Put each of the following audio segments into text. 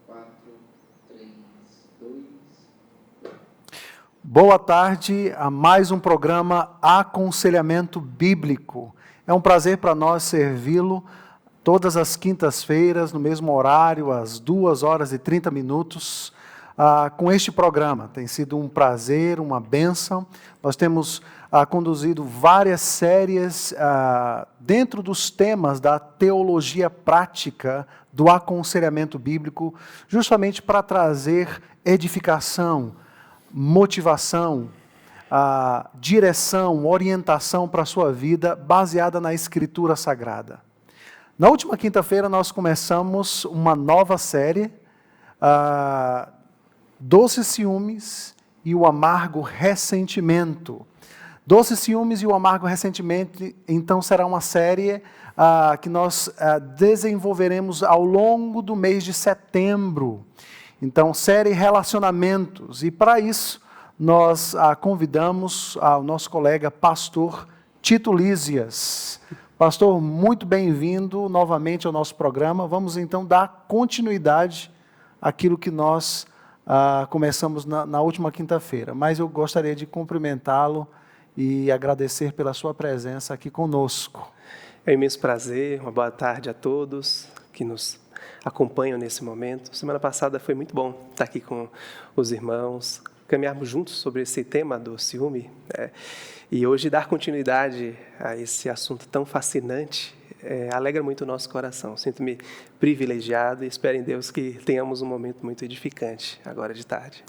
4, 3, 2. Boa tarde a mais um programa Aconselhamento Bíblico. É um prazer para nós servi-lo todas as quintas-feiras, no mesmo horário, às 2h30, com este programa. Tem sido um prazer, uma bênção. Nós temos conduzido várias séries dentro dos temas da teologia prática do aconselhamento bíblico, justamente para trazer edificação, motivação, direção, orientação para a sua vida, baseada na Escritura Sagrada. Na última quinta-feira nós começamos uma nova série, Doces Ciúmes e o Amargo Ressentimento. Doces Ciúmes e o Amargo Ressentimento, então, será uma série que nós desenvolveremos ao longo do mês de setembro. Então, série Relacionamentos. E para isso, nós convidamos o nosso colega pastor Tito Lísias. Pastor, muito bem-vindo novamente ao nosso programa. Vamos então dar continuidade àquilo que nós começamos na última quinta-feira. Mas eu gostaria de cumprimentá-lo e agradecer pela sua presença aqui conosco. É um imenso prazer, uma boa tarde a todos que nos acompanham nesse momento. Semana passada foi muito bom estar aqui com os irmãos, caminharmos juntos sobre esse tema do ciúme, e hoje dar continuidade a esse assunto tão fascinante alegra muito o nosso coração. Sinto-me privilegiado e espero em Deus que tenhamos um momento muito edificante agora de tarde.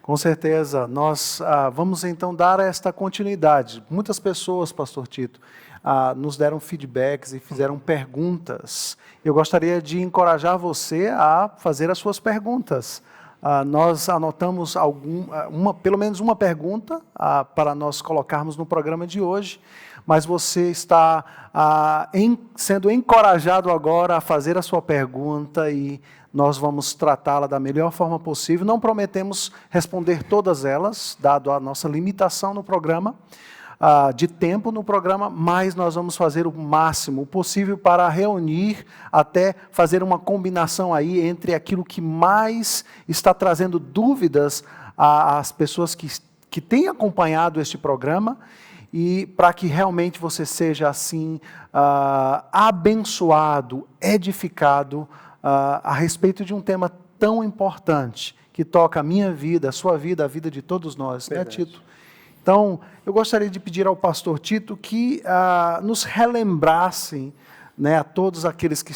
Com certeza, nós vamos então dar esta continuidade. Muitas pessoas, pastor Tito, nos deram feedbacks e fizeram perguntas. Eu gostaria de encorajar você a fazer as suas perguntas. Nós anotamos pelo menos uma pergunta para nós colocarmos no programa de hoje, mas você está sendo encorajado agora a fazer a sua pergunta e nós vamos tratá-la da melhor forma possível. Não prometemos responder todas elas, dado a nossa limitação no programa, de tempo no programa, mas nós vamos fazer o máximo possível para reunir, até fazer uma combinação aí entre aquilo que mais está trazendo dúvidas às pessoas que têm acompanhado este programa, e para que realmente você seja assim abençoado, edificado a respeito de um tema tão importante, que toca a minha vida, a sua vida, a vida de todos nós, Verdade. né, Tito? Então, eu gostaria de pedir ao pastor Tito que nos relembrassem, né, a todos aqueles que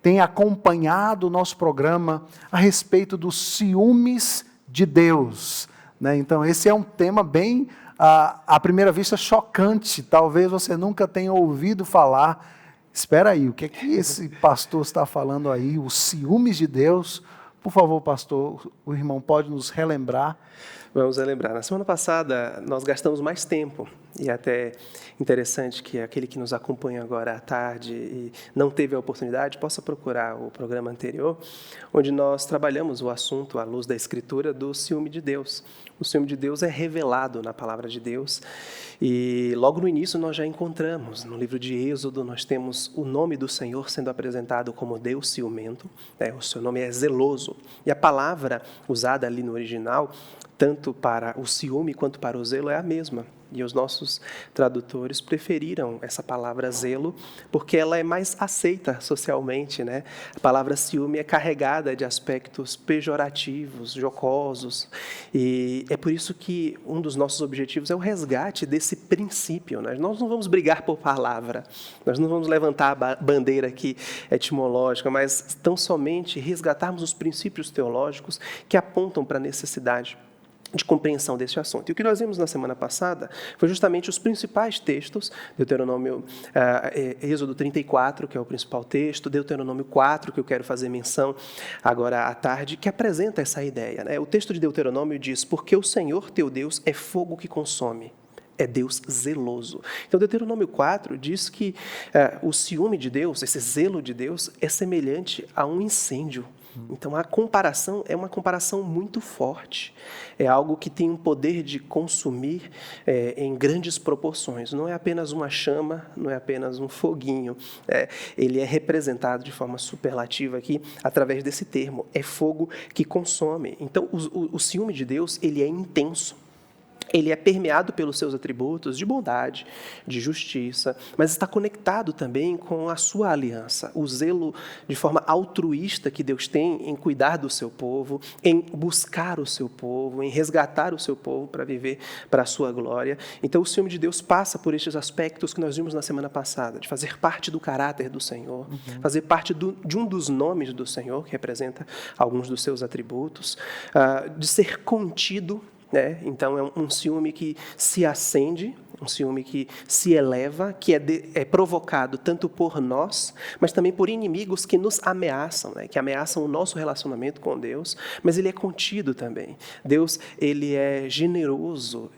têm acompanhado o nosso programa a respeito dos ciúmes de Deus, né? Então, esse é um tema bem, à primeira vista, chocante. Talvez você nunca tenha ouvido falar. Espera aí, o que é que esse pastor está falando aí? Os ciúmes de Deus? Por favor, pastor, o irmão pode nos relembrar? Vamos relembrar. Na semana passada, nós gastamos mais tempo, e até interessante que aquele que nos acompanha agora à tarde e não teve a oportunidade, possa procurar o programa anterior, onde nós trabalhamos o assunto, à luz da Escritura, do ciúme de Deus. O ciúme de Deus é revelado na palavra de Deus, e logo no início nós já encontramos, no livro de Êxodo, nós temos o nome do Senhor sendo apresentado como Deus ciumento, o seu nome é zeloso, e a palavra usada ali no original, tanto para o ciúme quanto para o zelo, é a mesma. E os nossos tradutores preferiram essa palavra zelo, porque ela é mais aceita socialmente, né? A palavra ciúme é carregada de aspectos pejorativos, jocosos, e é por isso que um dos nossos objetivos é o resgate desse princípio, né? Nós não vamos brigar por palavra, nós não vamos levantar a bandeira aqui etimológica, mas tão somente resgatarmos os princípios teológicos que apontam para a necessidade de compreensão desse assunto. E o que nós vimos na semana passada foi justamente os principais textos, Deuteronômio, Êxodo 34, que é o principal texto, Deuteronômio 4, que eu quero fazer menção agora à tarde, que apresenta essa ideia, né? O texto de Deuteronômio diz: porque o Senhor teu Deus é fogo que consome, é Deus zeloso. Então, Deuteronômio 4 diz que o ciúme de Deus, esse zelo de Deus, é semelhante a um incêndio. Então, a comparação é uma comparação muito forte. É algo que tem um poder de consumir em grandes proporções. Não é apenas uma chama, não é apenas um foguinho. Ele é representado de forma superlativa aqui através desse termo. É fogo que consome. Então, o ciúme de Deus, ele é intenso. Ele é permeado pelos seus atributos de bondade, de justiça, mas está conectado também com a sua aliança, o zelo de forma altruísta que Deus tem em cuidar do seu povo, em buscar o seu povo, em resgatar o seu povo para viver para a sua glória. Então, o ciúme de Deus passa por estes aspectos que nós vimos na semana passada, de fazer parte do caráter do Senhor, fazer parte de um dos nomes do Senhor, que representa alguns dos seus atributos, de ser contido. Então, é um ciúme que se acende, um ciúme que se eleva, que é provocado tanto por nós, mas também por inimigos que nos ameaçam, que ameaçam o nosso relacionamento com Deus, mas ele é contido também. Deus, ele é generoso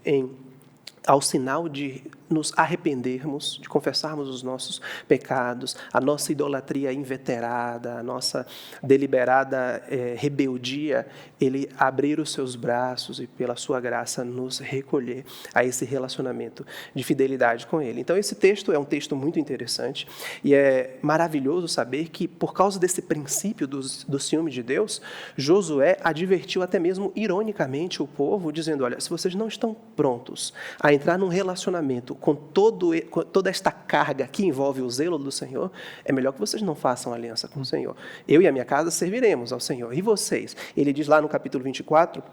ao sinal de nos arrependermos, de confessarmos os nossos pecados, a nossa idolatria inveterada, a nossa deliberada rebeldia, ele abrir os seus braços e, pela sua graça, nos recolher a esse relacionamento de fidelidade com ele. Então, esse texto é um texto muito interessante e é maravilhoso saber que, por causa desse princípio do ciúme de Deus, Josué advertiu até mesmo ironicamente o povo, dizendo, olha, se vocês não estão prontos a entrar num relacionamento com toda esta carga que envolve o zelo do Senhor, é melhor que vocês não façam aliança com o Senhor. Eu e a minha casa serviremos ao Senhor. E vocês? Ele diz lá no capítulo 24,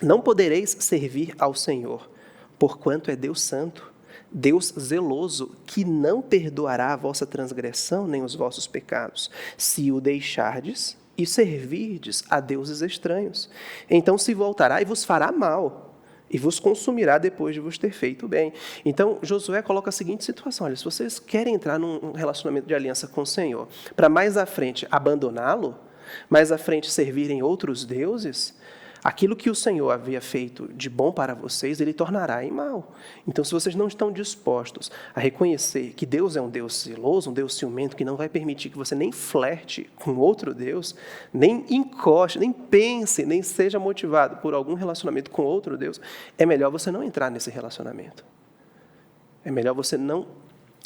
não podereis servir ao Senhor, porquanto é Deus santo, Deus zeloso, que não perdoará a vossa transgressão nem os vossos pecados, se o deixardes e servirdes a deuses estranhos. Então se voltará e vos fará mal, e vos consumirá depois de vos ter feito bem. Então, Josué coloca a seguinte situação, olha, se vocês querem entrar num relacionamento de aliança com o Senhor, para mais à frente abandoná-lo, mais à frente servirem outros deuses, aquilo que o Senhor havia feito de bom para vocês, ele tornará em mal. Então, se vocês não estão dispostos a reconhecer que Deus é um Deus zeloso, um Deus ciumento, que não vai permitir que você nem flerte com outro Deus, nem encoste, nem pense, nem seja motivado por algum relacionamento com outro Deus, é melhor você não entrar nesse relacionamento. É melhor você não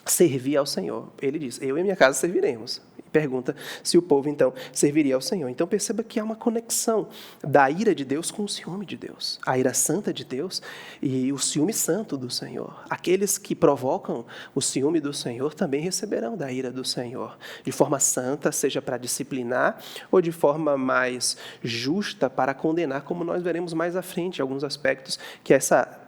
servir ao Senhor. Ele diz, eu e minha casa serviremos. Pergunta se o povo, então, serviria ao Senhor. Então, perceba que há uma conexão da ira de Deus com o ciúme de Deus. A ira santa de Deus e o ciúme santo do Senhor. Aqueles que provocam o ciúme do Senhor também receberão da ira do Senhor. De forma santa, seja para disciplinar, ou de forma mais justa para condenar, como nós veremos mais à frente, alguns aspectos que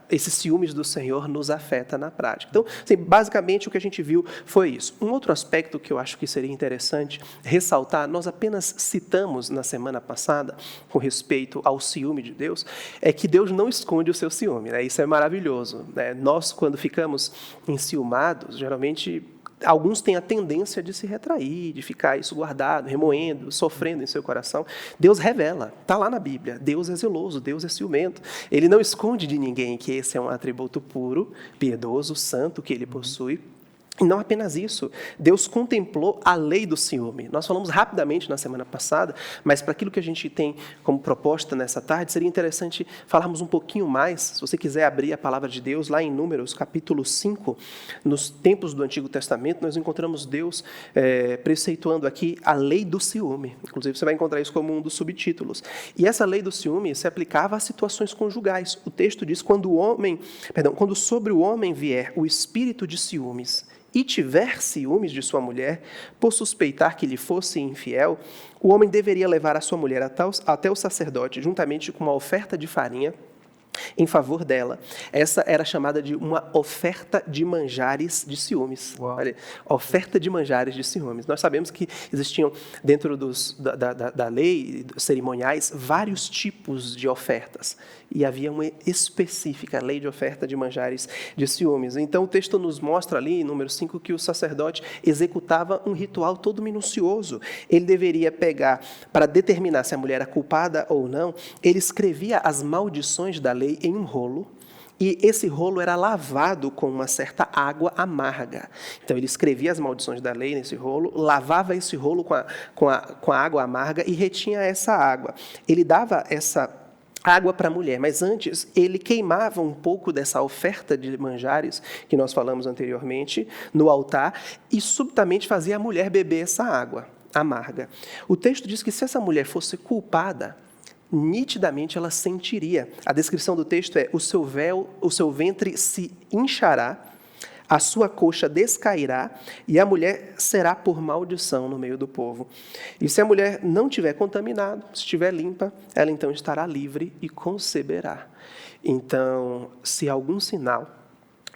esses ciúmes do Senhor nos afeta na prática. Então, assim, basicamente, o que a gente viu foi isso. Um outro aspecto que eu acho que seria interessante ressaltar, nós apenas citamos na semana passada, com respeito ao ciúme de Deus, é que Deus não esconde o seu ciúme. Isso é maravilhoso. Nós, quando ficamos enciumados, geralmente alguns têm a tendência de se retrair, de ficar isso guardado, remoendo, sofrendo em seu coração. Deus revela, está lá na Bíblia. Deus é zeloso, Deus é ciumento. Ele não esconde de ninguém que esse é um atributo puro, piedoso, santo que ele possui. E não apenas isso, Deus contemplou a lei do ciúme. Nós falamos rapidamente na semana passada, mas para aquilo que a gente tem como proposta nessa tarde, seria interessante falarmos um pouquinho mais, se você quiser abrir a palavra de Deus, lá em Números, capítulo 5, nos tempos do Antigo Testamento, nós encontramos Deus preceituando aqui a lei do ciúme. Inclusive, você vai encontrar isso como um dos subtítulos. E essa lei do ciúme se aplicava a situações conjugais. O texto diz, quando sobre o homem vier o espírito de ciúmes, e tiver ciúmes de sua mulher, por suspeitar que lhe fosse infiel, o homem deveria levar a sua mulher até o sacerdote, juntamente com uma oferta de farinha, em favor dela. Essa era chamada de uma oferta de manjares de ciúmes. Olha, oferta de manjares de ciúmes. Nós sabemos que existiam, dentro da lei cerimoniais, vários tipos de ofertas. E havia uma específica lei de oferta de manjares de ciúmes. Então, o texto nos mostra ali, em número 5, que o sacerdote executava um ritual todo minucioso. Ele deveria pegar, para determinar se a mulher era culpada ou não, ele escrevia as maldições da lei em um rolo E esse rolo era lavado com uma certa água amarga. Então, ele escrevia as maldições da lei nesse rolo, lavava esse rolo com a água amarga e retinha essa água. Ele dava essa água para a mulher, mas antes ele queimava um pouco dessa oferta de manjares que nós falamos anteriormente no altar e subitamente fazia a mulher beber essa água amarga. O texto diz que se essa mulher fosse culpada, nitidamente ela sentiria. A descrição do texto é: o seu ventre se inchará, a sua coxa descairá e a mulher será por maldição no meio do povo. E se a mulher não tiver contaminado, se estiver limpa, ela então estará livre e conceberá. Então, se algum sinal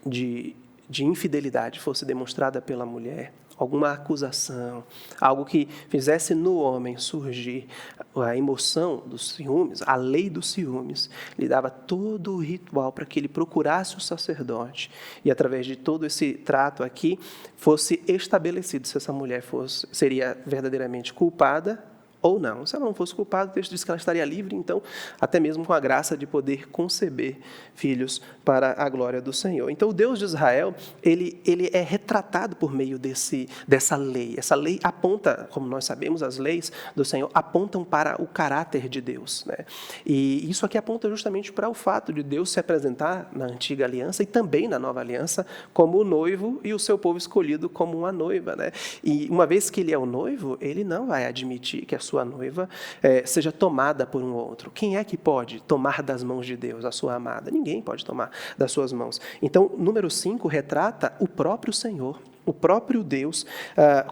de infidelidade fosse demonstrada pela mulher, alguma acusação, algo que fizesse no homem surgir a emoção dos ciúmes, a lei dos ciúmes, lhe dava todo o ritual para que ele procurasse o sacerdote e, através de todo esse trato aqui, fosse estabelecido se essa mulher seria verdadeiramente culpada ou não. Se ela não fosse culpada, o texto diz que ela estaria livre, então, até mesmo com a graça de poder conceber filhos para a glória do Senhor. Então, o Deus de Israel, ele é retratado por meio dessa lei. Essa lei aponta, como nós sabemos, as leis do Senhor apontam para o caráter de Deus, né? E isso aqui aponta justamente para o fato de Deus se apresentar na antiga aliança e também na nova aliança como o noivo e o seu povo escolhido como uma noiva, né? E uma vez que ele é o noivo, ele não vai admitir que a sua noiva seja tomada por um outro. Quem é que pode tomar das mãos de Deus a sua amada? Ninguém pode tomar das suas mãos. Então, número 5 retrata o próprio Senhor, o próprio Deus,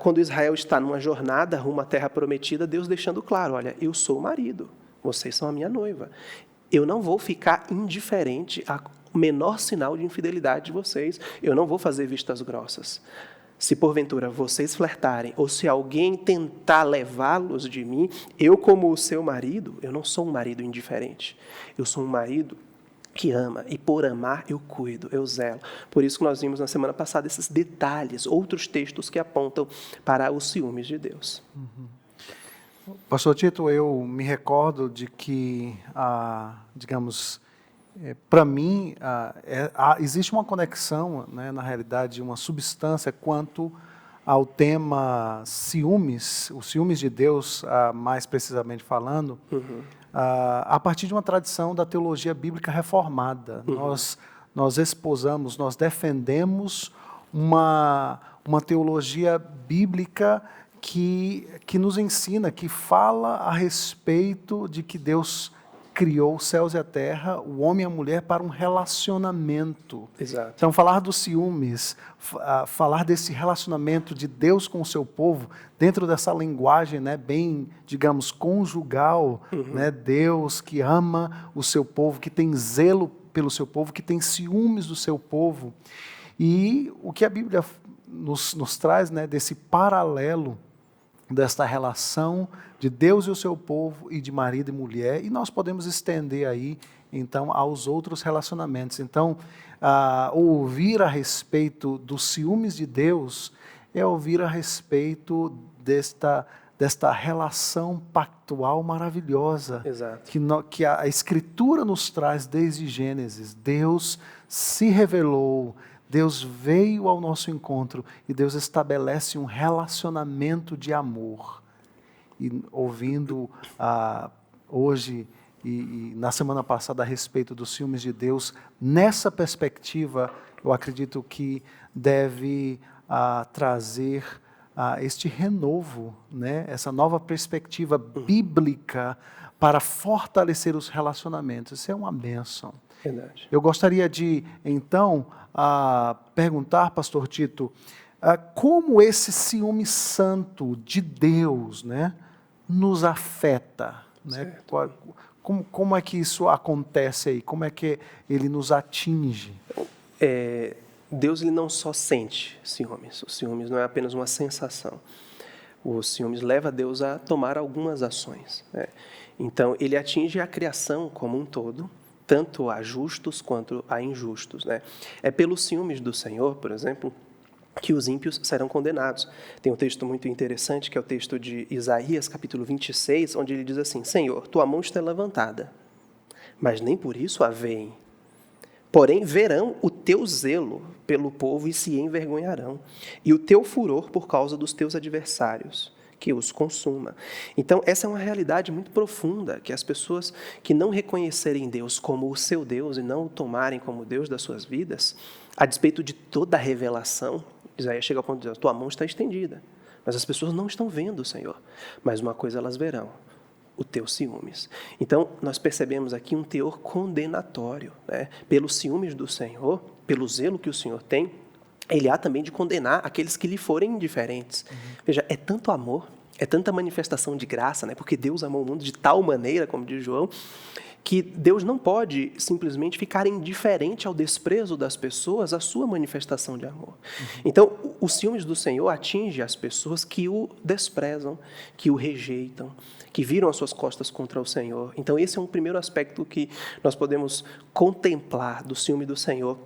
quando Israel está numa jornada rumo à terra prometida, Deus deixando claro: olha, eu sou o marido, vocês são a minha noiva. Eu não vou ficar indiferente ao menor sinal de infidelidade de vocês. Eu não vou fazer vistas grossas. Se porventura vocês flertarem, ou se alguém tentar levá-los de mim, eu, como o seu marido, eu não sou um marido indiferente. Eu sou um marido que ama, e por amar eu cuido, eu zelo. Por isso que nós vimos na semana passada esses detalhes, outros textos que apontam para os ciúmes de Deus. Pastor Tito, eu me recordo de que, digamos, para mim, existe uma conexão, né, na realidade, uma substância quanto ao tema ciúmes, os ciúmes de Deus, mais precisamente falando, a partir de uma tradição da teologia bíblica reformada. Nós esposamos, nós defendemos uma teologia bíblica que nos ensina, que fala a respeito de que Deus criou os céus e a terra, o homem e a mulher, para um relacionamento. Exato. Então, falar dos ciúmes, falar desse relacionamento de Deus com o seu povo, dentro dessa linguagem, né, bem, digamos, conjugal, né, Deus que ama o seu povo, que tem zelo pelo seu povo, que tem ciúmes do seu povo. E o que a Bíblia nos traz, né, desse paralelo, desta relação de Deus e o seu povo e de marido e mulher, e nós podemos estender aí, então, aos outros relacionamentos. Então, ouvir a respeito dos ciúmes de Deus é ouvir a respeito desta relação pactual maravilhosa. Exato. Que a Escritura nos traz desde Gênesis. Deus se revelou, Deus veio ao nosso encontro e Deus estabelece um relacionamento de amor. E ouvindo hoje e na semana passada a respeito dos ciúmes de Deus, nessa perspectiva, eu acredito que deve trazer este renovo, né? Essa nova perspectiva bíblica para fortalecer os relacionamentos. Isso é uma bênção. Verdade. Eu gostaria de, então, perguntar, pastor Tito, como esse ciúme santo de Deus, né, nos afeta, né? Como é que isso acontece aí? Como é que ele nos atinge? Deus, ele não só sente ciúmes. Os ciúmes não é apenas uma sensação. Os ciúmes leva Deus a tomar algumas ações, né? Então, ele atinge a criação como um todo, tanto a justos quanto a injustos, né? É pelos ciúmes do Senhor, por exemplo, que os ímpios serão condenados. Tem um texto muito interessante, que é o texto de Isaías, capítulo 26, onde ele diz assim: Senhor, tua mão está levantada, mas nem por isso a veem. Porém, verão o teu zelo pelo povo e se envergonharão, e o teu furor por causa dos teus adversários, que os consuma. Então, essa é uma realidade muito profunda, que as pessoas que não reconhecerem Deus como o seu Deus e não o tomarem como Deus das suas vidas, a despeito de toda a revelação, Isaías chega ao ponto de dizer, tua mão está estendida, mas as pessoas não estão vendo o Senhor. Mas uma coisa elas verão, o teu ciúmes. Então, nós percebemos aqui um teor condenatório, né? Pelos ciúmes do Senhor, pelo zelo que o Senhor tem, ele há também de condenar aqueles que lhe forem indiferentes. Veja, é tanto amor, é tanta manifestação de graça, né? Porque Deus amou o mundo de tal maneira, como diz João, que Deus não pode simplesmente ficar indiferente ao desprezo das pessoas, à sua manifestação de amor. Então, os ciúmes do Senhor atinge as pessoas que o desprezam, que o rejeitam, que viram as suas costas contra o Senhor. Então, esse é um primeiro aspecto que nós podemos contemplar do ciúme do Senhor,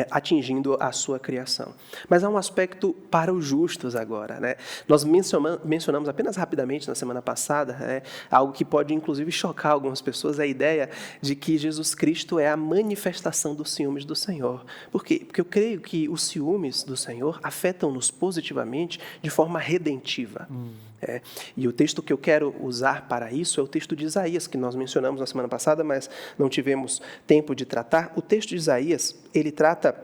atingindo a sua criação. Mas há um aspecto para os justos agora, né? Nós mencionamos apenas rapidamente na semana passada, algo que pode inclusive chocar algumas pessoas, a ideia de que Jesus Cristo é a manifestação dos ciúmes do Senhor. Por quê? Porque eu creio que os ciúmes do Senhor afetam-nos positivamente de forma redentiva. E o texto que eu quero usar para isso é o texto de Isaías, que nós mencionamos na semana passada, mas não tivemos tempo de tratar. O texto de Isaías, ele trata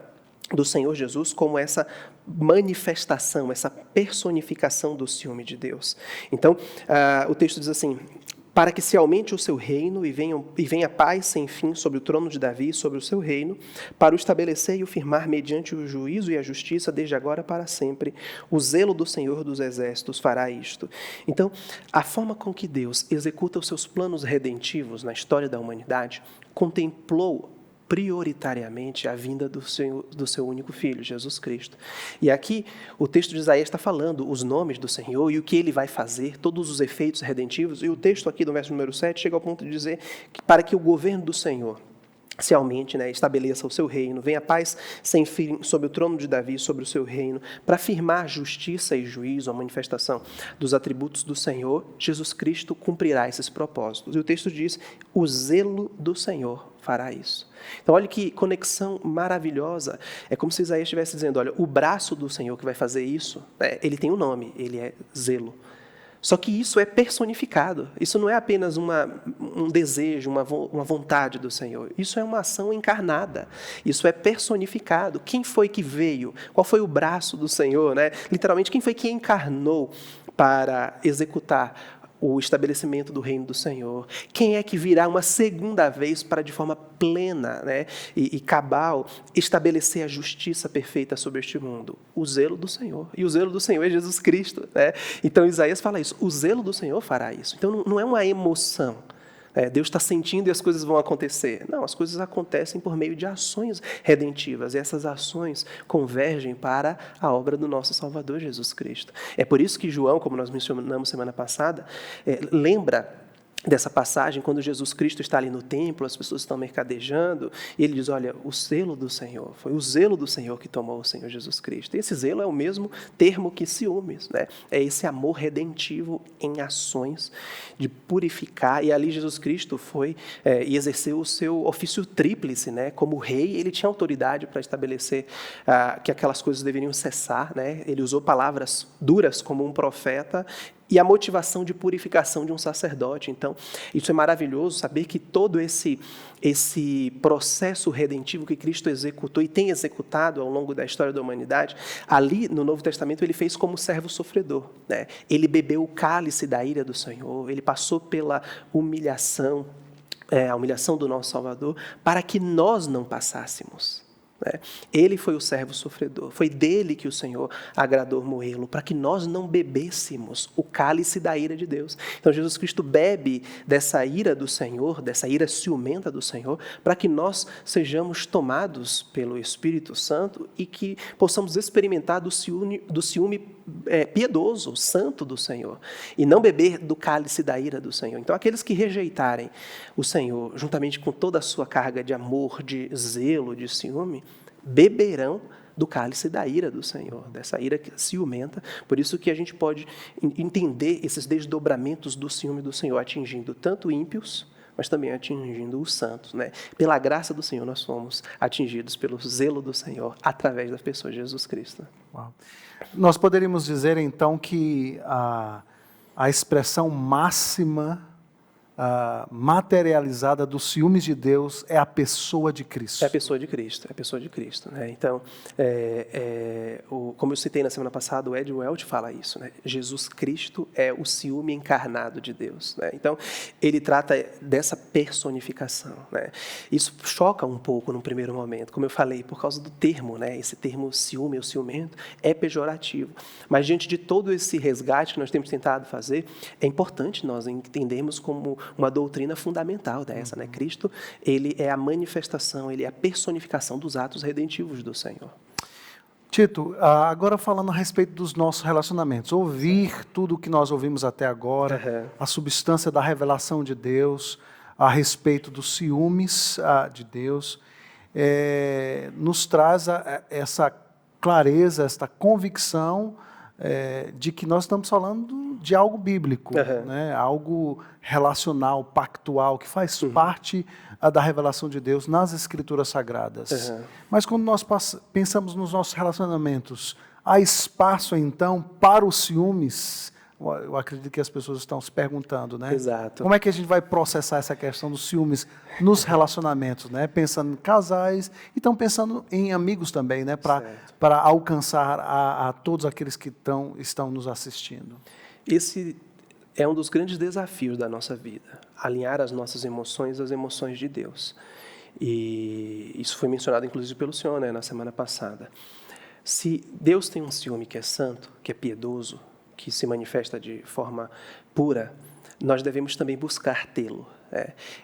do Senhor Jesus como essa manifestação, essa personificação do ciúme de Deus. Então, o texto diz assim, para que se aumente o seu reino e venha paz sem fim sobre o trono de Davi e sobre o seu reino, para o estabelecer e o firmar mediante o juízo e a justiça desde agora para sempre. O zelo do Senhor dos Exércitos fará isto. Então, a forma com que Deus executa os seus planos redentivos na história da humanidade contemplou prioritariamente a vinda do seu único Filho, Jesus Cristo. E aqui o texto de Isaías está falando os nomes do Senhor e o que Ele vai fazer, todos os efeitos redentivos, e o texto aqui do verso número 7 chega ao ponto de dizer que para que o governo do Senhor se aumente, estabeleça o seu reino, venha paz sem fim sobre o trono de Davi, sobre o seu reino, para afirmar justiça e juízo, a manifestação dos atributos do Senhor, Jesus Cristo cumprirá esses propósitos. E o texto diz, o zelo do Senhor fará isso. Então, olha que conexão maravilhosa. É como se Isaías estivesse dizendo, olha, o braço do Senhor que vai fazer isso, ele tem um nome, ele é zelo. Só que isso é personificado. Isso não é apenas um desejo, uma vontade do Senhor. Isso é uma ação encarnada. Isso é personificado. Quem foi que veio? Qual foi o braço do Senhor? Literalmente, quem foi que encarnou para executar o estabelecimento do reino do Senhor? Quem é que virá uma segunda vez para, de forma plena e cabal, estabelecer a justiça perfeita sobre este mundo? O zelo do Senhor. E o zelo do Senhor é Jesus Cristo. Então, Isaías fala isso. O zelo do Senhor fará isso. Então, não é uma emoção. Deus está sentindo e as coisas vão acontecer. Não, as coisas acontecem por meio de ações redentivas. E essas ações convergem para a obra do nosso Salvador Jesus Cristo. É por isso que João, como nós mencionamos semana passada, lembra dessa passagem, quando Jesus Cristo está ali no templo, as pessoas estão mercadejando, e ele diz, olha, o zelo do Senhor, foi o zelo do Senhor que tomou o Senhor Jesus Cristo. E esse zelo é o mesmo termo que ciúmes, É esse amor redentivo em ações de purificar, e ali Jesus Cristo foi e exerceu o seu ofício tríplice, como rei, ele tinha autoridade para estabelecer que aquelas coisas deveriam cessar, Ele usou palavras duras como um profeta, e a motivação de purificação de um sacerdote. Então, isso é maravilhoso, saber que todo esse processo redentivo que Cristo executou e tem executado ao longo da história da humanidade, ali no Novo Testamento ele fez como servo sofredor. Ele bebeu o cálice da ira do Senhor, ele passou pela humilhação, a humilhação do nosso Salvador, para que nós não passássemos. Ele foi o servo sofredor, foi dele que o Senhor agradou moê-lo, para que nós não bebêssemos o cálice da ira de Deus. Então Jesus Cristo bebe dessa ira do Senhor, dessa ira ciumenta do Senhor, para que nós sejamos tomados pelo Espírito Santo e que possamos experimentar do ciúme piedoso, santo do Senhor, e não beber do cálice da ira do Senhor. Então aqueles que rejeitarem o Senhor, juntamente com toda a sua carga de amor, de zelo, de ciúme, beberão do cálice da ira do Senhor, dessa ira ciumenta. Por isso que a gente pode entender esses desdobramentos do ciúme do Senhor, atingindo tanto ímpios mas também atingindo os santos, né? Pela graça do Senhor, nós fomos atingidos pelo zelo do Senhor através da pessoa de Jesus Cristo. Uau. Nós poderíamos dizer, então, que a expressão máxima, materializada dos ciúmes de Deus é a pessoa de Cristo. É a pessoa de Cristo, é a pessoa de Cristo, né? Então, como eu citei na semana passada, o Ed Welch fala isso, né? Jesus Cristo é o ciúme encarnado de Deus, né? Então, ele trata dessa personificação, né? Isso choca um pouco no primeiro momento, como eu falei, por causa do termo, né? Esse termo ciúme ou ciumento é pejorativo, mas diante de todo esse resgate que nós temos tentado fazer, é importante nós entendermos como uma doutrina fundamental dessa, né? Cristo, ele é a manifestação, ele é a personificação dos atos redentivos do Senhor. Tito, agora falando a respeito dos nossos relacionamentos, ouvir tudo o que nós ouvimos até agora, a substância da revelação de Deus, a respeito dos ciúmes de Deus, nos traz essa clareza, esta convicção de que nós estamos falando de algo bíblico, né? Algo relacional, pactual, que faz parte da revelação de Deus nas Escrituras Sagradas. Mas quando nós pensamos nos nossos relacionamentos, há espaço então para os ciúmes? Eu acredito que as pessoas estão se perguntando, né? Exato. Como é que a gente vai processar essa questão dos ciúmes nos relacionamentos, né? Pensando em casais e estão pensando em amigos também, né? Para alcançar a todos aqueles que estão nos assistindo. Esse é um dos grandes desafios da nossa vida, alinhar as nossas emoções às emoções de Deus. E isso foi mencionado inclusive pelo Senhor, né, na semana passada. Se Deus tem um ciúme que é santo, que é piedoso, que se manifesta de forma pura, nós devemos também buscar tê-lo.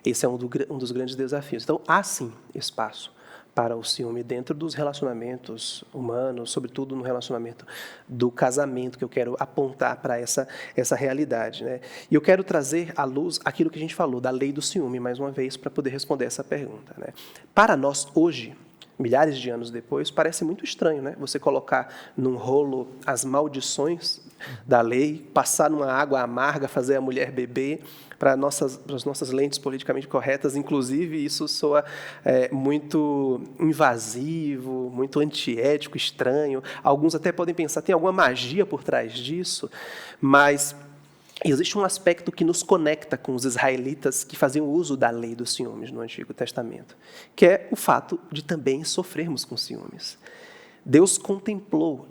Esse é um dos grandes desafios. Então, há sim espaço para o ciúme dentro dos relacionamentos humanos, sobretudo no relacionamento do casamento, que eu quero apontar para essa realidade, né? E eu quero trazer à luz aquilo que a gente falou, da lei do ciúme, mais uma vez, para poder responder essa pergunta, né? Para nós, hoje, milhares de anos depois, parece muito estranho, né? Você colocar num rolo as maldições da lei, passar numa água amarga, fazer a mulher beber, para as nossas lentes politicamente corretas, inclusive isso soa muito invasivo, muito antiético, estranho. Alguns até podem pensar, tem alguma magia por trás disso, mas existe um aspecto que nos conecta com os israelitas que faziam uso da lei dos ciúmes no Antigo Testamento, que é o fato de também sofrermos com ciúmes. Deus contemplou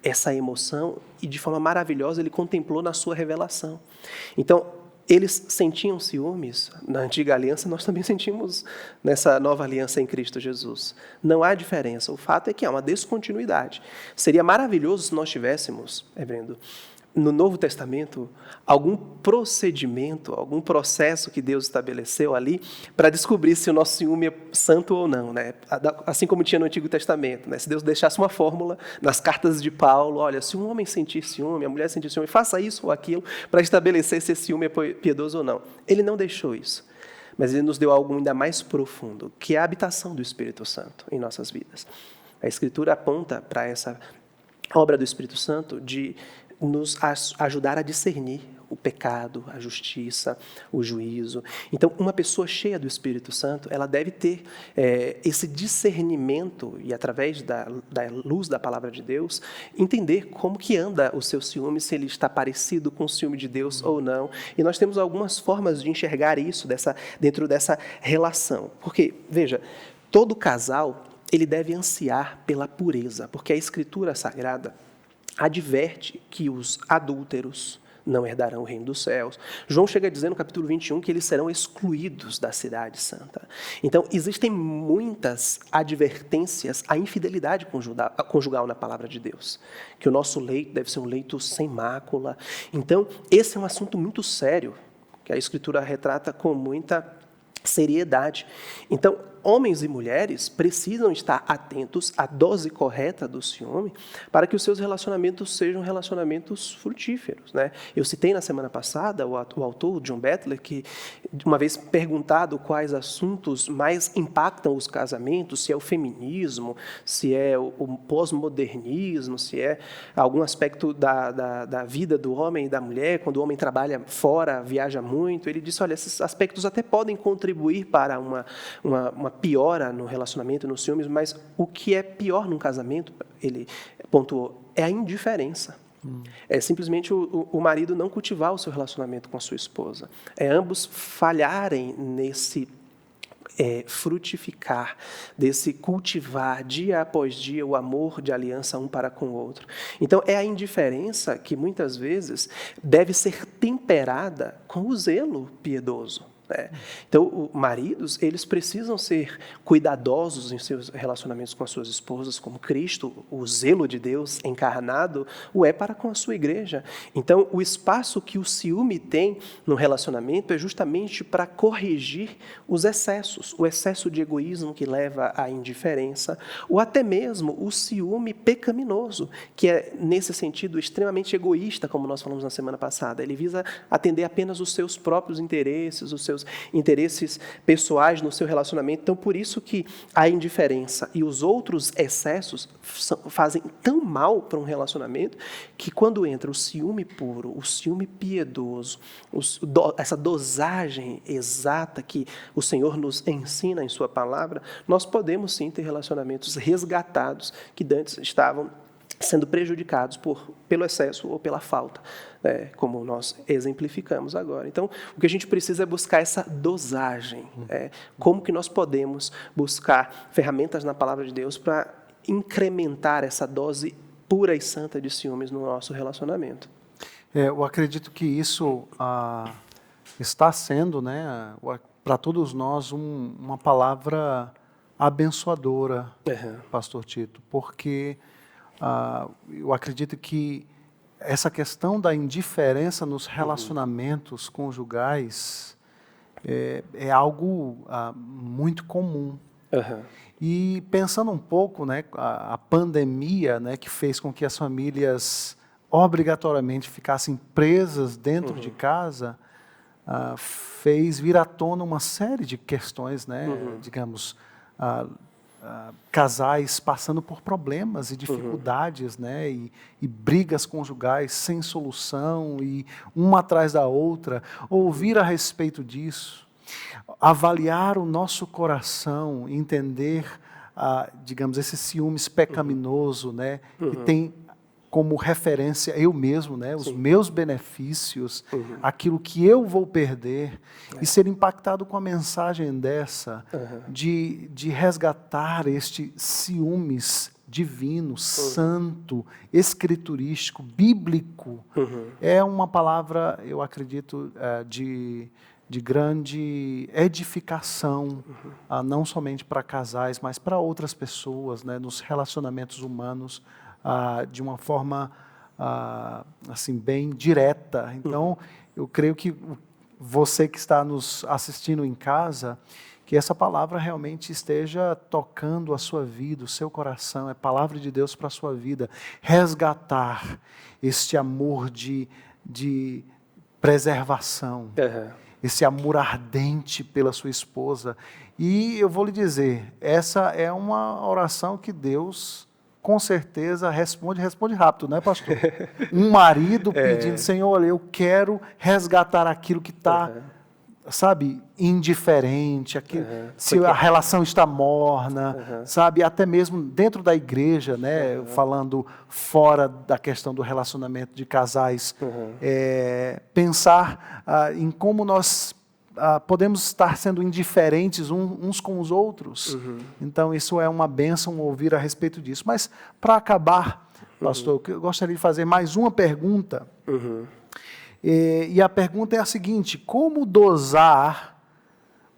essa emoção e, de forma maravilhosa, Ele contemplou na sua revelação. Então, eles sentiam ciúmes na antiga aliança, nós também sentimos nessa nova aliança em Cristo Jesus. Não há diferença. O fato é que há uma descontinuidade. Seria maravilhoso se nós tivéssemos, Brendo, no Novo Testamento, algum procedimento, algum processo que Deus estabeleceu ali para descobrir se o nosso ciúme é santo ou não, né? Assim como tinha no Antigo Testamento, né? Se Deus deixasse uma fórmula nas cartas de Paulo, olha, se um homem sentir ciúme, a mulher sentir ciúme, faça isso ou aquilo para estabelecer se esse ciúme é piedoso ou não. Ele não deixou isso, mas Ele nos deu algo ainda mais profundo, que é a habitação do Espírito Santo em nossas vidas. A Escritura aponta para essa obra do Espírito Santo de nos ajudar a discernir o pecado, a justiça, o juízo. Então, uma pessoa cheia do Espírito Santo, ela deve ter esse discernimento e, através da luz da palavra de Deus, entender como que anda o seu ciúme, se ele está parecido com o ciúme de Deus ou não. E nós temos algumas formas de enxergar isso dentro dessa relação. Porque, veja, todo casal, ele deve ansiar pela pureza, porque a Escritura Sagrada adverte que os adúlteros não herdarão o reino dos céus. João chega a dizer no capítulo 21 que eles serão excluídos da cidade santa. Então, existem muitas advertências à infidelidade conjugal na palavra de Deus. Que o nosso leito deve ser um leito sem mácula. Então, esse é um assunto muito sério, que a Escritura retrata com muita seriedade. Então, homens e mulheres precisam estar atentos à dose correta do ciúme para que os seus relacionamentos sejam relacionamentos frutíferos, né? Eu citei na semana passada o autor John Bettler, que uma vez perguntado quais assuntos mais impactam os casamentos, se é o feminismo, se é o pós-modernismo, se é algum aspecto da vida do homem e da mulher, quando o homem trabalha fora, viaja muito, ele disse, olha, esses aspectos até podem contribuir para uma piora no relacionamento, nos ciúmes, mas o que é pior num casamento, ele pontuou, é a indiferença. É simplesmente o marido não cultivar o seu relacionamento com a sua esposa. É ambos falharem nesse frutificar, desse cultivar dia após dia o amor de aliança um para com o outro. Então, é a indiferença que muitas vezes deve ser temperada com o zelo piedoso. Então, maridos, eles precisam ser cuidadosos em seus relacionamentos com as suas esposas, como Cristo, o zelo de Deus encarnado, o é para com a sua igreja. Então, o espaço que o ciúme tem no relacionamento é justamente para corrigir os excessos, o excesso de egoísmo que leva à indiferença, ou até mesmo o ciúme pecaminoso, que é, nesse sentido, extremamente egoísta, como nós falamos na semana passada. Ele visa atender apenas os seus próprios interesses, os seus interesses pessoais no seu relacionamento. Então, por isso que a indiferença e os outros excessos fazem tão mal para um relacionamento que quando entra o ciúme puro, o ciúme piedoso, essa dosagem exata que o Senhor nos ensina em sua palavra, nós podemos sim ter relacionamentos resgatados que antes estavam sendo prejudicados pelo excesso ou pela falta, como nós exemplificamos agora. Então, o que a gente precisa é buscar essa dosagem. Como que nós podemos buscar ferramentas na palavra de Deus para incrementar essa dose pura e santa de ciúmes no nosso relacionamento? Eu acredito que isso está sendo, para todos nós, uma palavra abençoadora, Pastor Tito, porque eu acredito que essa questão da indiferença nos relacionamentos conjugais é algo muito comum. E pensando um pouco, a pandemia, que fez com que as famílias obrigatoriamente ficassem presas dentro de casa, fez vir à tona uma série de questões, digamos, casais passando por problemas e dificuldades, e brigas conjugais sem solução, e uma atrás da outra. Ouvir a respeito disso, avaliar o nosso coração, entender, digamos, esse ciúmes pecaminoso, que tem como referência eu mesmo, os meus benefícios, aquilo que eu vou perder, e ser impactado com a mensagem dessa, de resgatar este ciúmes divino, santo, escriturístico, bíblico. É uma palavra, eu acredito, de grande edificação, não somente para casais, mas para outras pessoas, nos relacionamentos humanos, de uma forma assim, bem direta. Então, eu creio que você que está nos assistindo em casa, que essa palavra realmente esteja tocando a sua vida, o seu coração, é palavra de Deus para a sua vida. Resgatar este amor de preservação, esse amor ardente pela sua esposa. E eu vou lhe dizer, essa é uma oração que Deus, com certeza, responde rápido, não é, pastor? Um marido pedindo, Senhor, olha, eu quero resgatar aquilo que está, sabe, indiferente, se a relação está morna, sabe, até mesmo dentro da igreja, falando fora da questão do relacionamento de casais, pensar em como nós podemos estar sendo indiferentes uns com os outros. Então, isso é uma bênção ouvir a respeito disso. Mas, para acabar, pastor, eu gostaria de fazer mais uma pergunta. E a pergunta é a seguinte: como dosar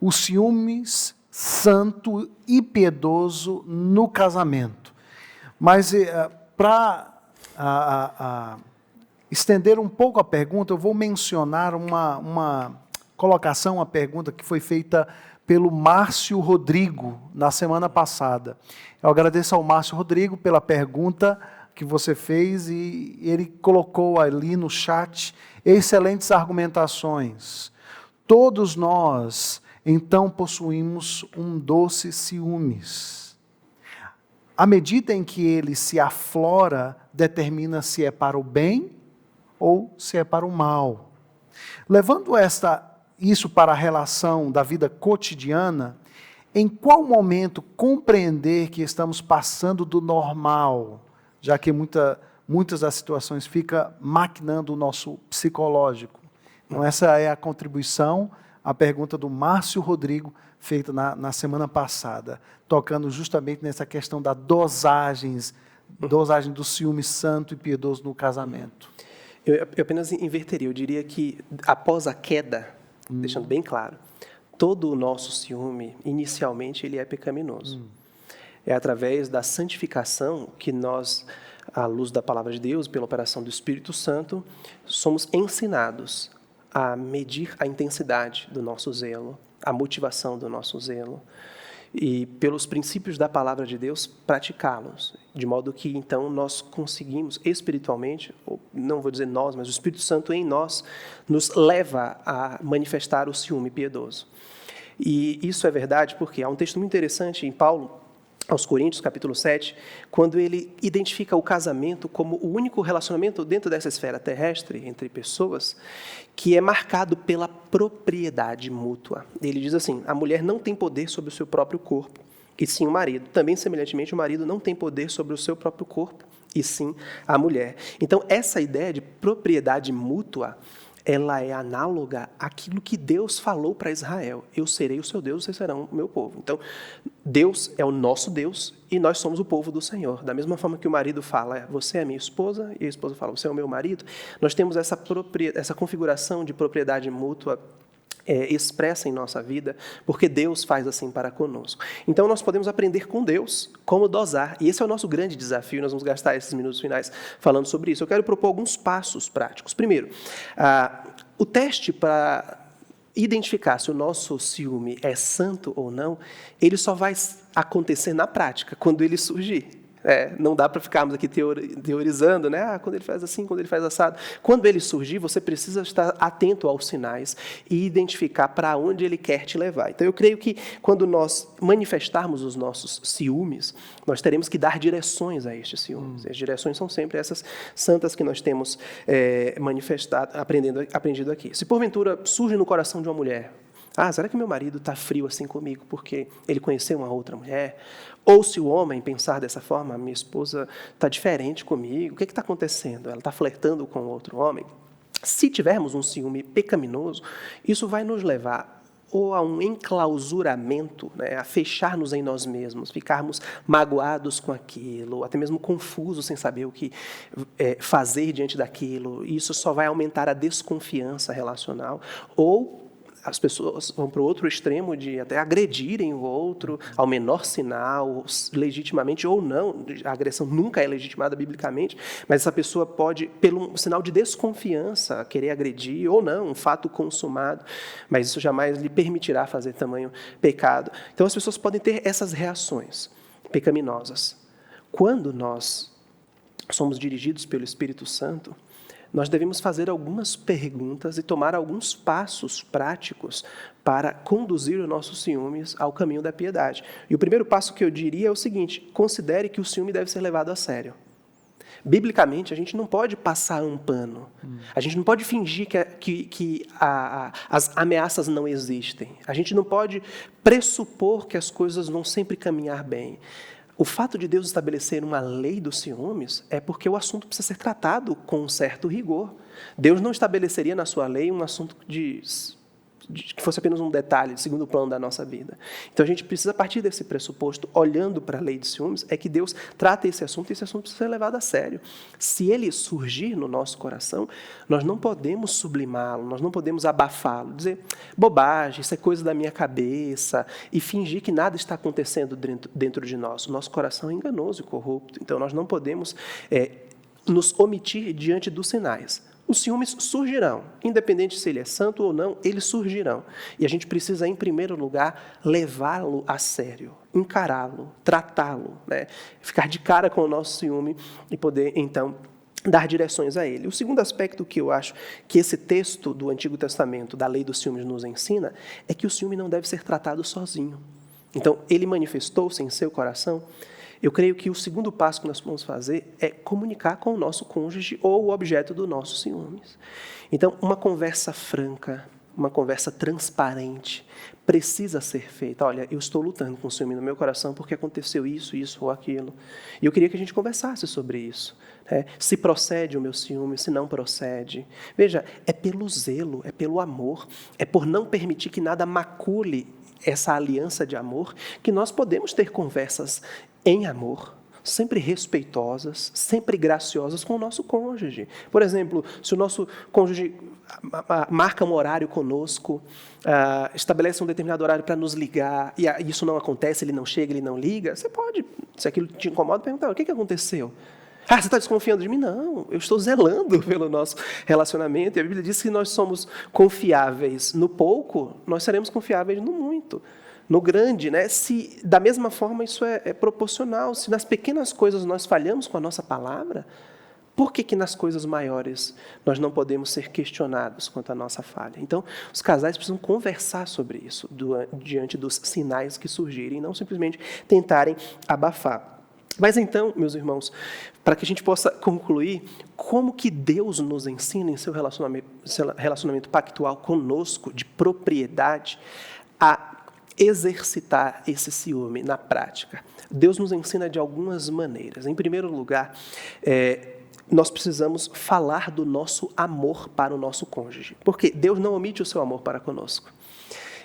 o ciúmes santo e piedoso no casamento? Mas, para estender um pouco a pergunta, eu vou mencionar uma colocação, uma pergunta que foi feita pelo Márcio Rodrigo na semana passada. Eu agradeço ao Márcio Rodrigo pela pergunta que você fez e ele colocou ali no chat excelentes argumentações. Todos nós, então, possuímos um doce ciúmes. A medida em que ele se aflora determina se é para o bem ou se é para o mal. Levando isso para a relação da vida cotidiana, em qual momento compreender que estamos passando do normal, já que muitas das situações ficam maquinando o nosso psicológico? Então, essa é a contribuição à pergunta do Márcio Rodrigo, feita na semana passada, tocando justamente nessa questão da dosagem do ciúme santo e piedoso no casamento. Eu apenas inverteria, eu diria que após a queda, deixando bem claro, todo o nosso ciúme, inicialmente, ele é pecaminoso. É através da santificação que nós, à luz da palavra de Deus, pela operação do Espírito Santo, somos ensinados a medir a intensidade do nosso zelo, a motivação do nosso zelo, e pelos princípios da palavra de Deus, praticá-los, de modo que, então, nós conseguimos espiritualmente, ou não vou dizer nós, mas o Espírito Santo em nós, nos leva a manifestar o ciúme piedoso. E isso é verdade porque há um texto muito interessante em Paulo, aos Coríntios, capítulo 7, quando ele identifica o casamento como o único relacionamento dentro dessa esfera terrestre, entre pessoas, que é marcado pela propriedade mútua. Ele diz assim: a mulher não tem poder sobre o seu próprio corpo, e sim o marido. Também, semelhantemente, o marido não tem poder sobre o seu próprio corpo, e sim a mulher. Então, essa ideia de propriedade mútua, ela é análoga àquilo que Deus falou para Israel: eu serei o seu Deus, vocês serão o meu povo. Então, Deus é o nosso Deus e nós somos o povo do Senhor. Da mesma forma que o marido fala, você é minha esposa, e a esposa fala, você é o meu marido, nós temos essa configuração de propriedade mútua expressa em nossa vida, porque Deus faz assim para conosco. Então, nós podemos aprender com Deus como dosar, e esse é o nosso grande desafio. Nós vamos gastar esses minutos finais falando sobre isso. Eu quero propor alguns passos práticos. Primeiro, o teste para identificar se o nosso ciúme é santo ou não, ele só vai acontecer na prática, quando ele surgir. Não dá para ficarmos aqui teorizando, né? Quando ele faz assim, quando ele faz assado. Quando ele surgir, você precisa estar atento aos sinais e identificar para onde ele quer te levar. Então, eu creio que quando nós manifestarmos os nossos ciúmes, nós teremos que dar direções a estes ciúmes. As direções são sempre essas santas que nós temos aprendido aqui. Se porventura surge no coração de uma mulher, será que meu marido está frio assim comigo porque ele conheceu uma outra mulher? Ou se o homem pensar dessa forma, minha esposa está diferente comigo, o que está acontecendo? Ela está flertando com outro homem? Se tivermos um ciúme pecaminoso, isso vai nos levar ou a um enclausuramento, né, a fechar-nos em nós mesmos, ficarmos magoados com aquilo, ou até mesmo confusos sem saber o que fazer diante daquilo. Isso só vai aumentar a desconfiança relacional, ou as pessoas vão para o outro extremo de até agredirem o outro ao menor sinal, legitimamente ou não. A agressão nunca é legitimada biblicamente, mas essa pessoa pode, pelo sinal de desconfiança, querer agredir ou não, um fato consumado, mas isso jamais lhe permitirá fazer tamanho pecado. Então, as pessoas podem ter essas reações pecaminosas. Quando nós somos dirigidos pelo Espírito Santo, nós devemos fazer algumas perguntas e tomar alguns passos práticos para conduzir os nossos ciúmes ao caminho da piedade. E o primeiro passo que eu diria é o seguinte: considere que o ciúme deve ser levado a sério. Biblicamente, a gente não pode passar um pano. A gente não pode fingir que as ameaças não existem. A gente não pode pressupor que as coisas vão sempre caminhar bem. O fato de Deus estabelecer uma lei dos ciúmes é porque o assunto precisa ser tratado com um certo rigor. Deus não estabeleceria na sua lei um assunto que fosse apenas um detalhe de segundo plano da nossa vida. Então, a gente precisa, a partir desse pressuposto, olhando para a lei de ciúmes, é que Deus trata esse assunto, e esse assunto precisa ser levado a sério. Se ele surgir no nosso coração, nós não podemos sublimá-lo, nós não podemos abafá-lo, dizer, bobagem, isso é coisa da minha cabeça, e fingir que nada está acontecendo dentro de nós. O nosso coração é enganoso e corrupto, então nós não podemos nos omitir diante dos sinais. os ciúmes surgirão, independente se ele é santo ou não, eles surgirão. E a gente precisa, em primeiro lugar, levá-lo a sério, encará-lo, tratá-lo, né? Ficar de cara com o nosso ciúme e poder, então, dar direções a ele. O segundo aspecto que eu acho que esse texto do Antigo Testamento, da lei dos ciúmes, nos ensina, é que o ciúme não deve ser tratado sozinho. Então, ele manifestou-se em seu coração. Eu creio que o segundo passo que nós podemos fazer é comunicar com o nosso cônjuge ou o objeto do nosso ciúmes. Então, uma conversa franca, uma conversa transparente precisa ser feita. Olha, eu estou lutando com o ciúme no meu coração porque aconteceu isso, isso ou aquilo. E eu queria que a gente conversasse sobre isso. Né? Se procede o meu ciúme, se não procede. Veja, é pelo zelo, é pelo amor, é por não permitir que nada macule essa aliança de amor que nós podemos ter conversas em amor, sempre respeitosas, sempre graciosas com o nosso cônjuge. Por exemplo, se o nosso cônjuge marca um horário conosco, estabelece um determinado horário para nos ligar, e isso não acontece, ele não chega, ele não liga, você pode, se aquilo te incomoda, perguntar, o que aconteceu? Você está desconfiando de mim? Não, eu estou zelando pelo nosso relacionamento. E a Bíblia diz que nós somos confiáveis no pouco, nós seremos confiáveis no muito. No grande, né? Se da mesma forma isso é proporcional, se nas pequenas coisas nós falhamos com a nossa palavra, por que nas coisas maiores nós não podemos ser questionados quanto à nossa falha? Então, os casais precisam conversar sobre isso diante dos sinais que surgirem, não simplesmente tentarem abafar. Mas então, meus irmãos, para que a gente possa concluir, como que Deus nos ensina em seu relacionamento pactual conosco, de propriedade, a exercitar esse ciúme na prática? Deus nos ensina de algumas maneiras. Em primeiro lugar, nós precisamos falar do nosso amor para o nosso cônjuge, porque Deus não omite o seu amor para conosco.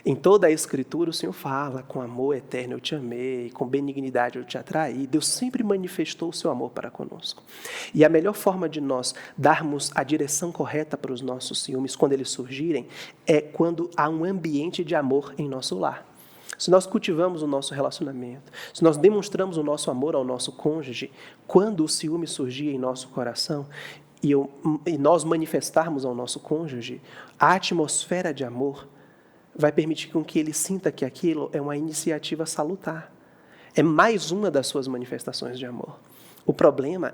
Em toda a Escritura, o Senhor fala, com amor eterno eu te amei, com benignidade eu te atraí. Deus sempre manifestou o seu amor para conosco. E a melhor forma de nós darmos a direção correta para os nossos ciúmes, quando eles surgirem, é quando há um ambiente de amor em nosso lar. Se nós cultivamos o nosso relacionamento, se nós demonstramos o nosso amor ao nosso cônjuge, quando o ciúme surgir em nosso coração, e nós manifestarmos ao nosso cônjuge, a atmosfera de amor vai permitir com que ele sinta que aquilo é uma iniciativa salutar. É mais uma das suas manifestações de amor. O problema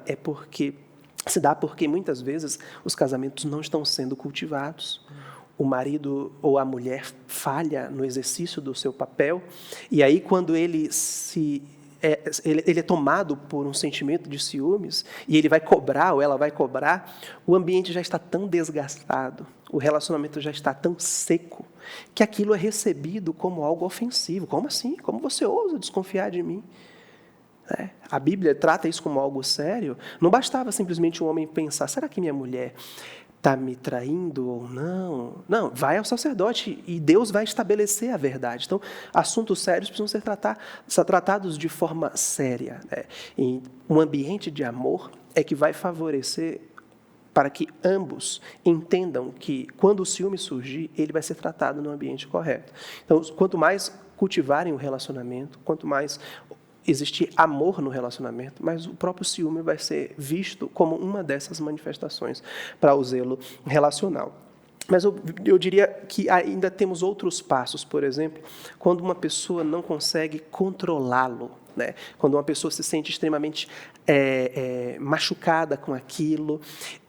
se dá porque muitas vezes os casamentos não estão sendo cultivados. O marido ou a mulher falha no exercício do seu papel, e aí quando ele é tomado por um sentimento de ciúmes, e ele vai cobrar, ou ela vai cobrar, o ambiente já está tão desgastado, o relacionamento já está tão seco, que aquilo é recebido como algo ofensivo. Como assim? Como você ousa desconfiar de mim? A Bíblia trata isso como algo sério. Não bastava simplesmente um homem pensar, será que minha mulher está me traindo ou não? Não, vai ao sacerdote e Deus vai estabelecer a verdade. Então, assuntos sérios precisam ser tratados de forma séria. E um ambiente de amor é que vai favorecer para que ambos entendam que, quando o ciúme surgir, ele vai ser tratado no ambiente correto. Então, quanto mais cultivarem o relacionamento, quanto mais existir amor no relacionamento, mas o próprio ciúme vai ser visto como uma dessas manifestações para o zelo relacional. Mas eu diria que ainda temos outros passos. Por exemplo, quando uma pessoa não consegue controlá-lo, né? Quando uma pessoa se sente extremamente machucada com aquilo,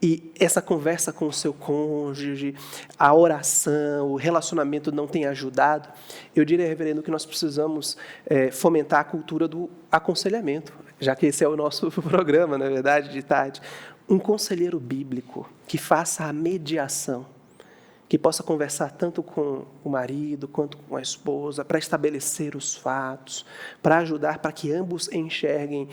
e essa conversa com o seu cônjuge, a oração, o relacionamento não tem ajudado, eu diria, reverendo, que nós precisamos fomentar a cultura do aconselhamento, já que esse é o nosso programa, na verdade, de tarde. Um conselheiro bíblico que faça a mediação, que possa conversar tanto com o marido quanto com a esposa, para estabelecer os fatos, para ajudar para que ambos enxerguem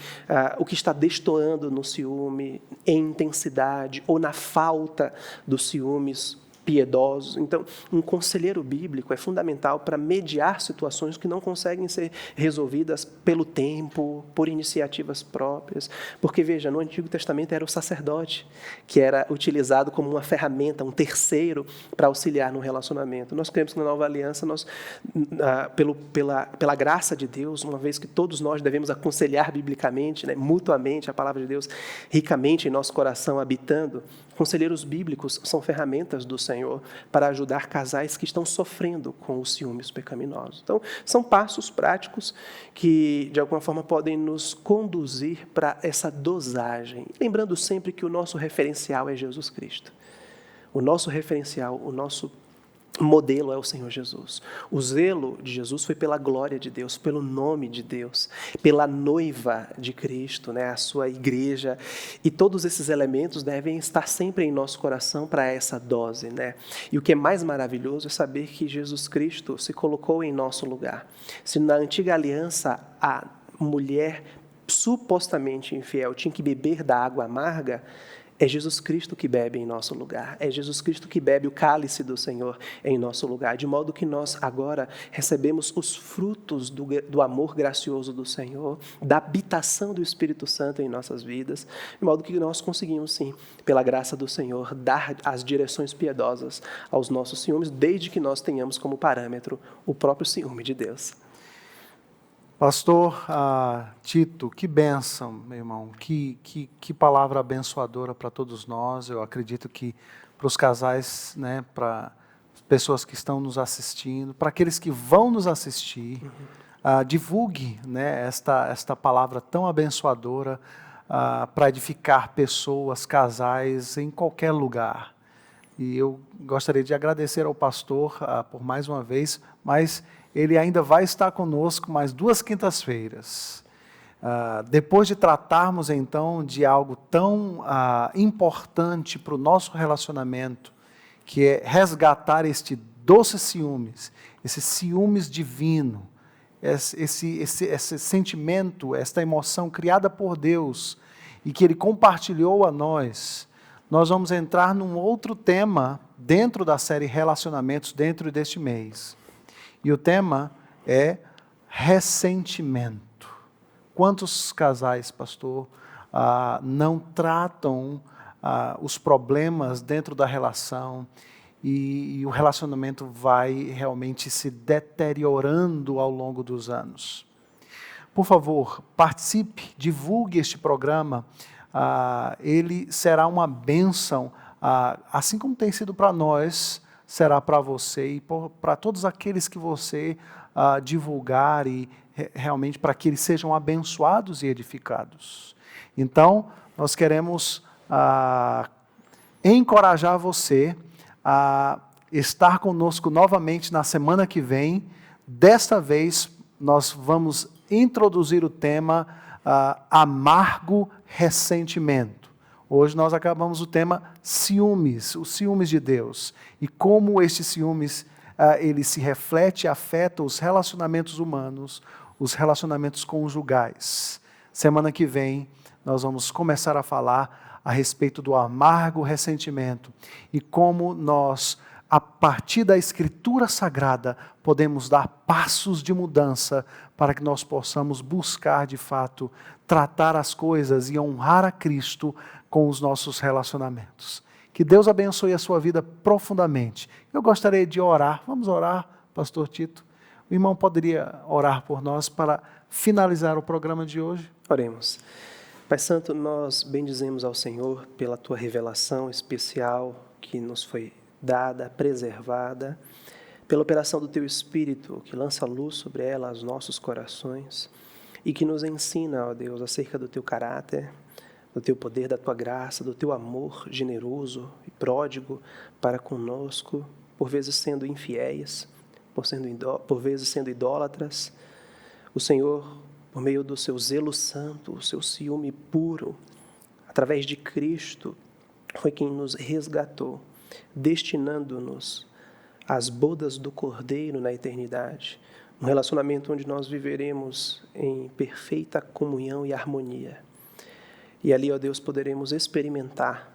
o que está destoando no ciúme, em intensidade ou na falta dos ciúmes, piedosos. Então, um conselheiro bíblico é fundamental para mediar situações que não conseguem ser resolvidas pelo tempo, por iniciativas próprias. Porque, veja, no Antigo Testamento era o sacerdote que era utilizado como uma ferramenta, um terceiro para auxiliar no relacionamento. Nós cremos que na Nova Aliança, pela graça de Deus, uma vez que todos nós devemos aconselhar biblicamente, né, mutuamente, a palavra de Deus ricamente em nosso coração habitando, conselheiros bíblicos são ferramentas do Senhor para ajudar casais que estão sofrendo com os ciúmes pecaminosos. Então, são passos práticos que, de alguma forma, podem nos conduzir para essa dosagem. Lembrando sempre que o nosso referencial é Jesus Cristo. O nosso referencial, o nosso modelo é o Senhor Jesus. O zelo de Jesus foi pela glória de Deus, pelo nome de Deus, pela noiva de Cristo, né, a sua igreja. E todos esses elementos devem estar sempre em nosso coração para essa dose, né? E o que é mais maravilhoso é saber que Jesus Cristo se colocou em nosso lugar. Se na antiga aliança a mulher supostamente infiel tinha que beber da água amarga, é Jesus Cristo que bebe em nosso lugar. É Jesus Cristo que bebe o cálice do Senhor em nosso lugar. De modo que nós agora recebemos os frutos do amor gracioso do Senhor, da habitação do Espírito Santo em nossas vidas. De modo que nós conseguimos, sim, pela graça do Senhor, dar as direções piedosas aos nossos ciúmes, desde que nós tenhamos como parâmetro o próprio ciúme de Deus. Pastor Tito, que bênção, meu irmão, que palavra abençoadora para todos nós. Eu acredito que para os casais, né, para pessoas que estão nos assistindo, para aqueles que vão nos assistir, divulgue, né, esta palavra tão abençoadora para edificar pessoas, casais, em qualquer lugar. E eu gostaria de agradecer ao pastor por mais uma vez, mas ele ainda vai estar conosco mais 2 quintas-feiras. Depois de tratarmos, então, de algo tão importante para o nosso relacionamento, que é resgatar este doce ciúmes, esse ciúmes divino, esse sentimento, esta emoção criada por Deus e que Ele compartilhou a nós, nós vamos entrar num outro tema dentro da série Relacionamentos, dentro deste mês. E o tema é ressentimento. Quantos casais, pastor, não tratam os problemas dentro da relação e o relacionamento vai realmente se deteriorando ao longo dos anos? Por favor, participe, divulgue este programa. Ele será uma bênção, assim como tem sido para nós, será para você e para todos aqueles que você divulgar e realmente para que eles sejam abençoados e edificados. Então, nós queremos encorajar você a estar conosco novamente na semana que vem. Desta vez, nós vamos introduzir o tema amargo ressentimento. Hoje nós acabamos o tema ciúmes, os ciúmes de Deus. E como este ciúmes, ele se reflete e afeta os relacionamentos humanos, os relacionamentos conjugais. Semana que vem, nós vamos começar a falar a respeito do amargo ressentimento e como nós, a partir da Escritura Sagrada, podemos dar passos de mudança para que nós possamos buscar, de fato, tratar as coisas e honrar a Cristo com os nossos relacionamentos. Que Deus abençoe a sua vida profundamente. Eu gostaria de orar. Vamos orar, pastor Tito? O irmão poderia orar por nós para finalizar o programa de hoje? Oremos. Pai Santo, nós bendizemos ao Senhor pela Tua revelação especial que nos foi dada, preservada, pela operação do Teu Espírito que lança luz sobre ela, aos nossos corações, e que nos ensina, ó Deus, acerca do Teu caráter, do Teu poder, da Tua graça, do Teu amor generoso e pródigo para conosco, por vezes sendo infiéis, por vezes sendo idólatras. O Senhor, por meio do Seu zelo santo, o Seu ciúme puro, através de Cristo, foi quem nos resgatou, destinando-nos às bodas do Cordeiro na eternidade, um relacionamento onde nós viveremos em perfeita comunhão e harmonia. E ali, ó Deus, poderemos experimentar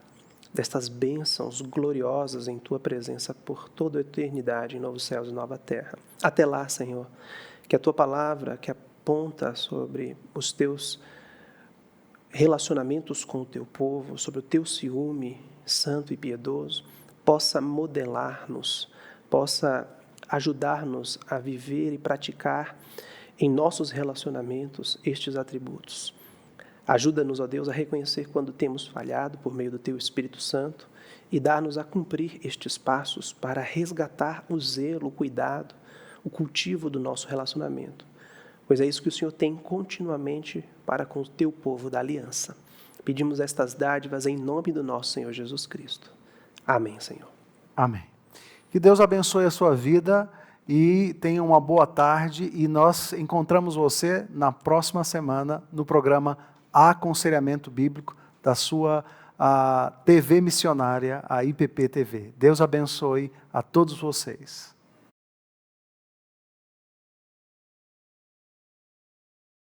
destas bênçãos gloriosas em Tua presença por toda a eternidade, em novos céus e nova terra. Até lá, Senhor, que a Tua palavra, que aponta sobre os Teus relacionamentos com o Teu povo, sobre o Teu ciúme santo e piedoso, possa modelar-nos, possa ajudar-nos a viver e praticar em nossos relacionamentos estes atributos. Ajuda-nos, ó Deus, a reconhecer quando temos falhado por meio do Teu Espírito Santo e dar-nos a cumprir estes passos para resgatar o zelo, o cuidado, o cultivo do nosso relacionamento. Pois é isso que o Senhor tem continuamente para com o Teu povo da aliança. Pedimos estas dádivas em nome do nosso Senhor Jesus Cristo. Amém, Senhor. Amém. Que Deus abençoe a sua vida e tenha uma boa tarde. E nós encontramos você na próxima semana no programa Aconselhamento Bíblico da sua TV missionária, a IPP TV. Deus abençoe a todos vocês.